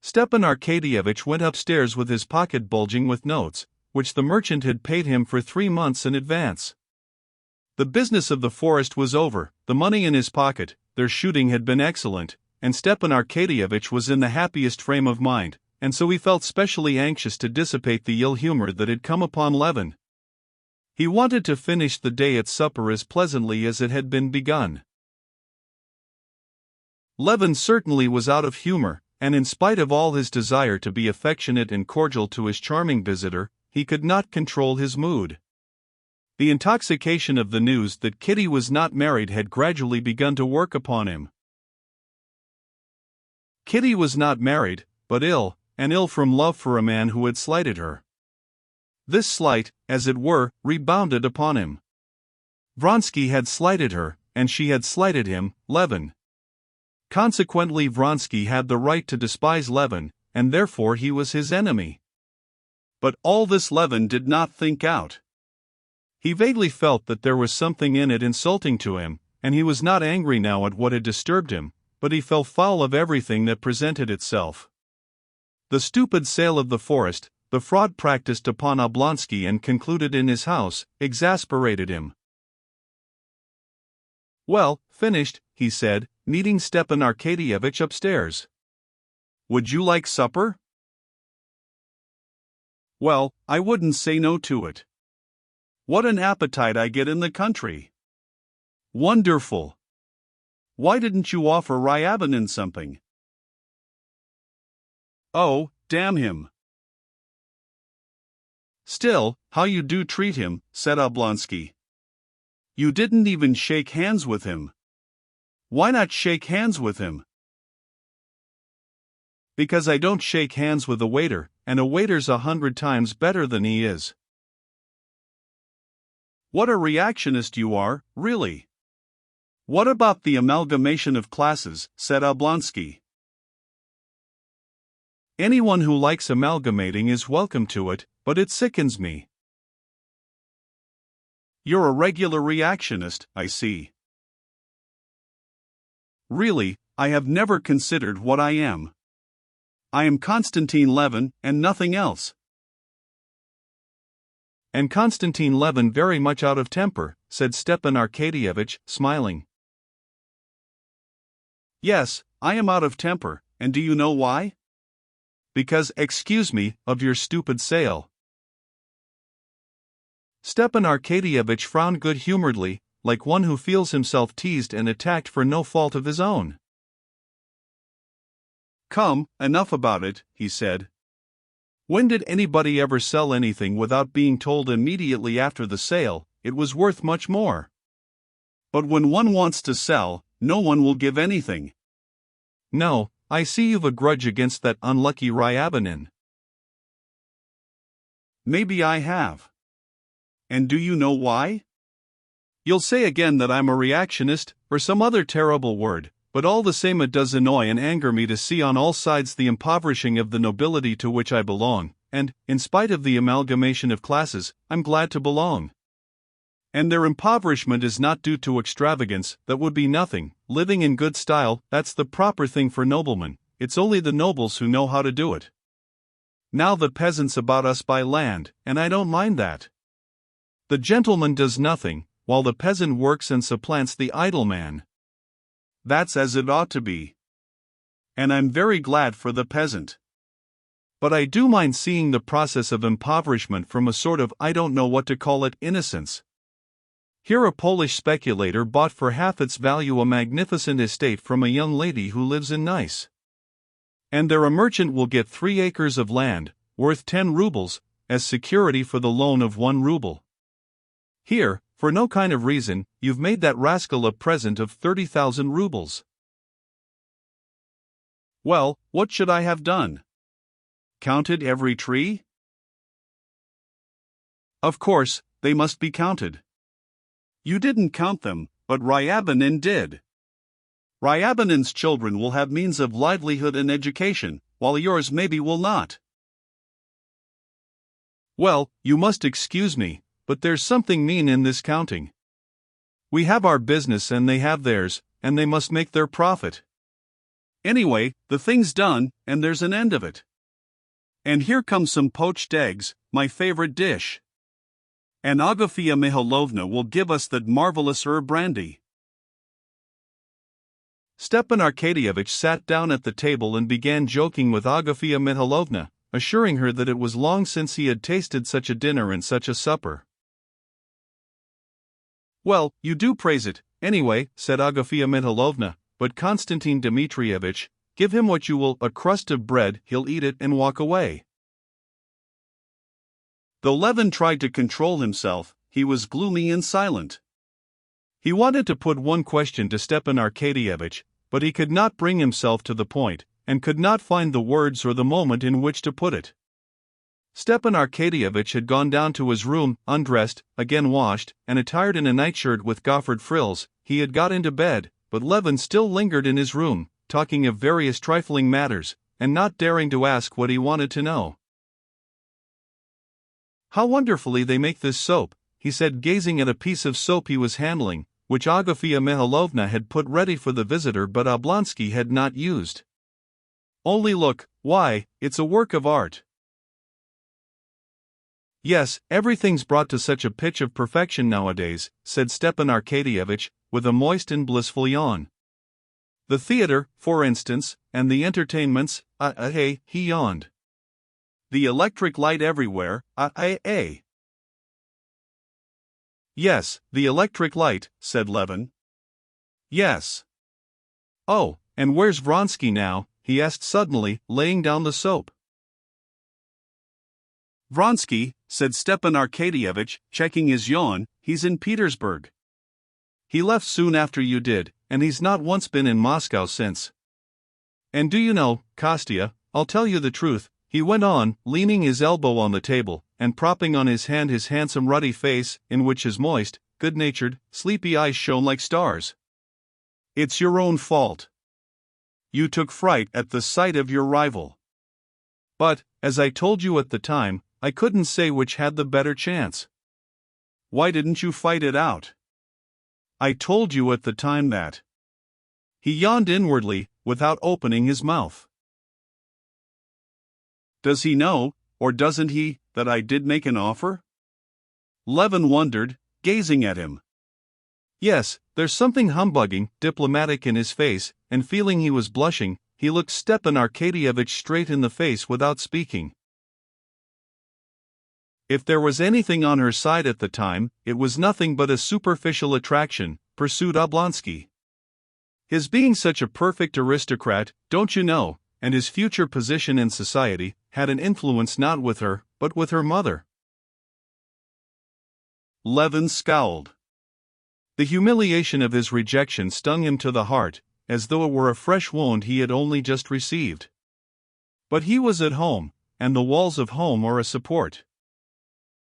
Stepan Arkadyevitch went upstairs with his pocket bulging with notes, which the merchant had paid him for 3 months in advance. The business of the forest was over, the money in his pocket, their shooting had been excellent, and Stepan Arkadyevitch was in the happiest frame of mind, and so he felt specially anxious to dissipate the ill humor that had come upon Levin. He wanted to finish the day at supper as pleasantly as it had been begun. Levin certainly was out of humor, and in spite of all his desire to be affectionate and cordial to his charming visitor, he could not control his mood. The intoxication of the news that Kitty was not married had gradually begun to work upon him. Kitty was not married, but ill, and ill from love for a man who had slighted her. This slight, as it were, rebounded upon him. Vronsky had slighted her, and she had slighted him, Levin. Consequently, Vronsky had the right to despise Levin, and therefore he was his enemy. But all this Levin did not think out. He vaguely felt that there was something in it insulting to him, and he was not angry now at what had disturbed him, but he fell foul of everything that presented itself. The stupid sale of the forest, the fraud practiced upon Oblonsky and concluded in his house, exasperated him. "Well, finished," he said, meeting Stepan Arkadyevitch upstairs. "Would you like supper?" "Well, I wouldn't say no to it. What an appetite I get in the country! Wonderful! Why didn't you offer Ryabinin something?" "Oh, damn him!" "Still, how you do treat him," said Oblonsky. "You didn't even shake hands with him. Why not shake hands with him?" "Because I don't shake hands with a waiter, and a waiter's 100 times better than he is." "What a reactionist you are, really!" "What about the amalgamation of classes?" said Oblonsky. "Anyone who likes amalgamating is welcome to it, but it sickens me." "You're a regular reactionist, I see." "Really, I have never considered what I am. I am Konstantin Levin, and nothing else." "And Konstantin Levin very much out of temper," said Stepan Arkadyevitch, smiling. "Yes, I am out of temper, and do you know why? Because, excuse me, of your stupid sale." Stepan Arkadyevitch frowned good-humoredly, like one who feels himself teased and attacked for no fault of his own. "Come, enough about it," he said. "When did anybody ever sell anything without being told immediately after the sale it was worth much more? But when one wants to sell, no one will give anything." "No, I see you've a grudge against that unlucky Ryabinin." "Maybe I have. And do you know why? You'll say again that I'm a reactionist, or some other terrible word, but all the same it does annoy and anger me to see on all sides the impoverishing of the nobility to which I belong, and, in spite of the amalgamation of classes, I'm glad to belong. And their impoverishment is not due to extravagance, that would be nothing. Living in good style, that's the proper thing for noblemen, it's only the nobles who know how to do it. Now the peasants about us buy land, and I don't mind that. The gentleman does nothing, while the peasant works and supplants the idle man. That's as it ought to be. And I'm very glad for the peasant. But I do mind seeing the process of impoverishment from a sort of I don't know what to call it innocence. Here a Polish speculator bought for half its value a magnificent estate from a young lady who lives in Nice. And there a merchant will get 3 acres of land, worth 10 rubles, as security for the loan of 1 ruble. Here, for no kind of reason, you've made that rascal a present of 30,000 rubles. Well, what should I have done? Counted every tree? Of course, they must be counted. You didn't count them, but Ryabinin did. Ryabinin's children will have means of livelihood and education, while yours maybe will not. Well, you must excuse me, but there's something mean in this counting. We have our business and they have theirs, and they must make their profit. Anyway, the thing's done, and there's an end of it. And here comes some poached eggs, my favorite dish. And Agafia Mihailovna will give us that marvelous herb brandy. Stepan Arkadyevitch sat down at the table and began joking with Agafia Mihailovna, assuring her that it was long since he had tasted such a dinner and such a supper. "Well, you do praise it, anyway," said Agafia Mihailovna, "but Konstantin Dmitrievitch, give him what you will, a crust of bread, he'll eat it and walk away." Though Levin tried to control himself, he was gloomy and silent. He wanted to put one question to Stepan Arkadyevitch, but he could not bring himself to the point, and could not find the words or the moment in which to put it. Stepan Arkadyevitch had gone down to his room, undressed, again washed, and attired in a nightshirt with goffered frills. He had got into bed, but Levin still lingered in his room, talking of various trifling matters, and not daring to ask what he wanted to know. "How wonderfully they make this soap," he said, gazing at a piece of soap he was handling, which Agafia Mihailovna had put ready for the visitor but Oblonsky had not used. "Only look, why, it's a work of art." "Yes, everything's brought to such a pitch of perfection nowadays," said Stepan Arkadyevitch, with a moist and blissful yawn. "The theater, for instance, and the entertainments, he yawned. The electric light everywhere, "Yes, the electric light," said Levin. "Yes. Oh, and where's Vronsky now?" he asked suddenly, laying down the soap. "Vronsky," said Stepan Arkadyevitch, checking his yawn, "he's in Petersburg. He left soon after you did, and he's not once been in Moscow since. And do you know, Kostya, I'll tell you the truth," he went on, leaning his elbow on the table, and propping on his hand his handsome ruddy face, in which his moist, good-natured, sleepy eyes shone like stars. "It's your own fault. You took fright at the sight of your rival. But, as I told you at the time, I couldn't say which had the better chance. Why didn't you fight it out? I told you at the time that." He yawned inwardly, without opening his mouth. "Does he know, or doesn't he, that I did make an offer?" Levin wondered, gazing at him. Yes, there's something humbugging, diplomatic in his face, and feeling he was blushing, he looked Stepan Arkadyevitch straight in the face without speaking. "If there was anything on her side at the time, it was nothing but a superficial attraction," pursued Oblonsky. "His being such a perfect aristocrat, don't you know, and his future position in society, had an influence not with her, but with her mother." Levin scowled. The humiliation of his rejection stung him to the heart, as though it were a fresh wound he had only just received. But he was at home, and the walls of home are a support.